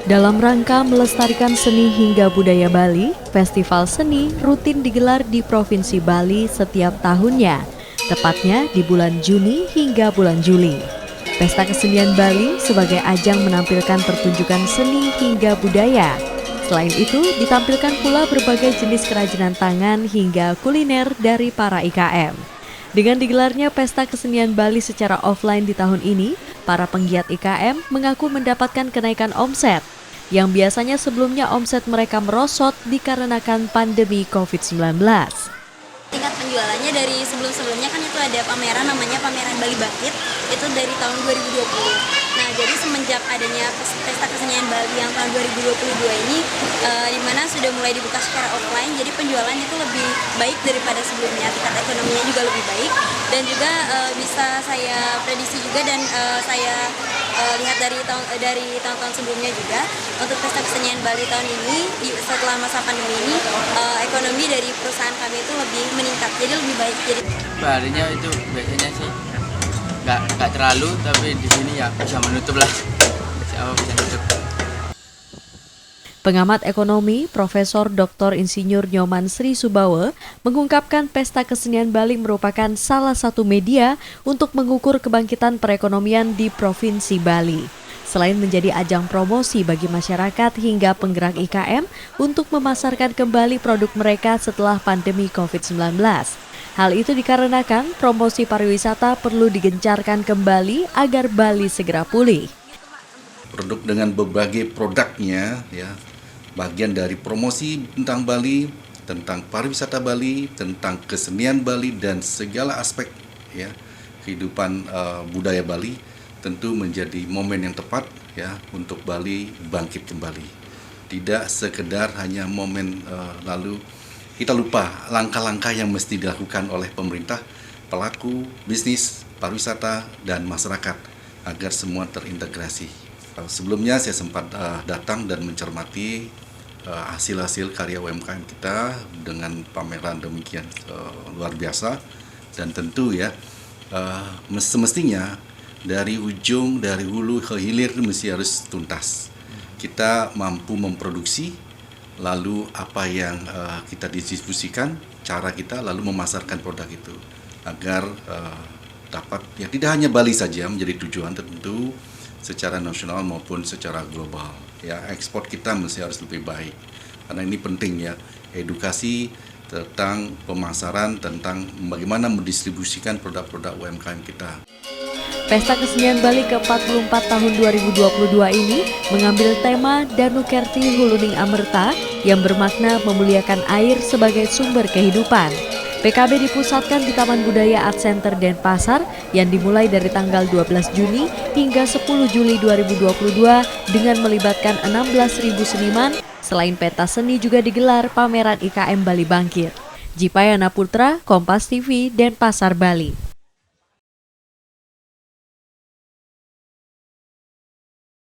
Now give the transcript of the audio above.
Dalam rangka melestarikan seni hingga budaya Bali, festival seni rutin digelar di Provinsi Bali setiap tahunnya, tepatnya di bulan Juni hingga bulan Juli. Pesta Kesenian Bali sebagai ajang menampilkan pertunjukan seni hingga budaya. Selain itu, ditampilkan pula berbagai jenis kerajinan tangan hingga kuliner dari para IKM. Dengan digelarnya Pesta Kesenian Bali secara offline di tahun ini, para penggiat IKM mengaku mendapatkan kenaikan omset, yang biasanya sebelumnya omset mereka merosot dikarenakan pandemi COVID-19. Tingkat penjualannya dari sebelum-sebelumnya kan itu ada pameran namanya Pameran Bali Bangkit, itu dari tahun 2020. Nah, jadi semenjak adanya Pesta Kesenian Bali yang tahun 2022 ini, di mana sudah mulai dibuka secara offline, jadi penjualannya itu lebih baik daripada sebelumnya, tingkat ekonominya juga lebih baik, dan juga bisa saya prediksi juga dan saya lihat dari tahun-tahun sebelumnya juga, untuk Pesta Kesenian Bali tahun ini setelah masa pandemi ini, ekonomi dari perusahaan kami itu lebih meningkat, jadi lebih baik. Jadi harinya itu biasanya sih nggak terlalu, tapi di sini ya bisa menutup lah, bisa menutup. Pengamat ekonomi, Profesor Dr. Insinyur Nyoman Sri Subawa mengungkapkan Pesta Kesenian Bali merupakan salah satu media untuk mengukur kebangkitan perekonomian di Provinsi Bali. Selain menjadi ajang promosi bagi masyarakat hingga penggerak IKM untuk memasarkan kembali produk mereka setelah pandemi COVID-19. Hal itu dikarenakan promosi pariwisata perlu digencarkan kembali agar Bali segera pulih. Produk dengan berbagai produknya, ya, bagian dari promosi tentang Bali, tentang pariwisata Bali, tentang kesenian Bali dan segala aspek, ya, kehidupan budaya Bali, tentu menjadi momen yang tepat, ya, untuk Bali bangkit kembali. Tidak sekedar hanya momen lalu kita lupa langkah-langkah yang mesti dilakukan oleh pemerintah, pelaku bisnis, pariwisata, dan masyarakat agar semua terintegrasi. Sebelumnya saya sempat datang dan mencermati hasil-hasil karya UMKM kita dengan pameran demikian luar biasa, dan tentu ya semestinya dari ujung, dari hulu ke hilir mesti harus tuntas. Kita mampu memproduksi, lalu apa yang kita distribusikan, cara kita lalu memasarkan produk itu agar dapat, ya, tidak hanya Bali saja menjadi tujuan, tentu secara nasional maupun secara global. Ya, ekspor kita mesti harus lebih baik karena ini penting, ya, edukasi tentang pemasaran, tentang bagaimana mendistribusikan produk-produk UMKM kita. Pesta Kesenian Bali ke-44 tahun 2022 ini mengambil tema Danu Kerti Huluning Amerta yang bermakna memuliakan air sebagai sumber kehidupan. PKB dipusatkan di Taman Budaya Art Center Denpasar yang dimulai dari tanggal 12 Juni hingga 10 Juli 2022 dengan melibatkan 16.000 seniman. Selain pentas seni juga digelar pameran IKM Bali Bangkit. Jipayana Putra, Kompas TV, Denpasar, Bali.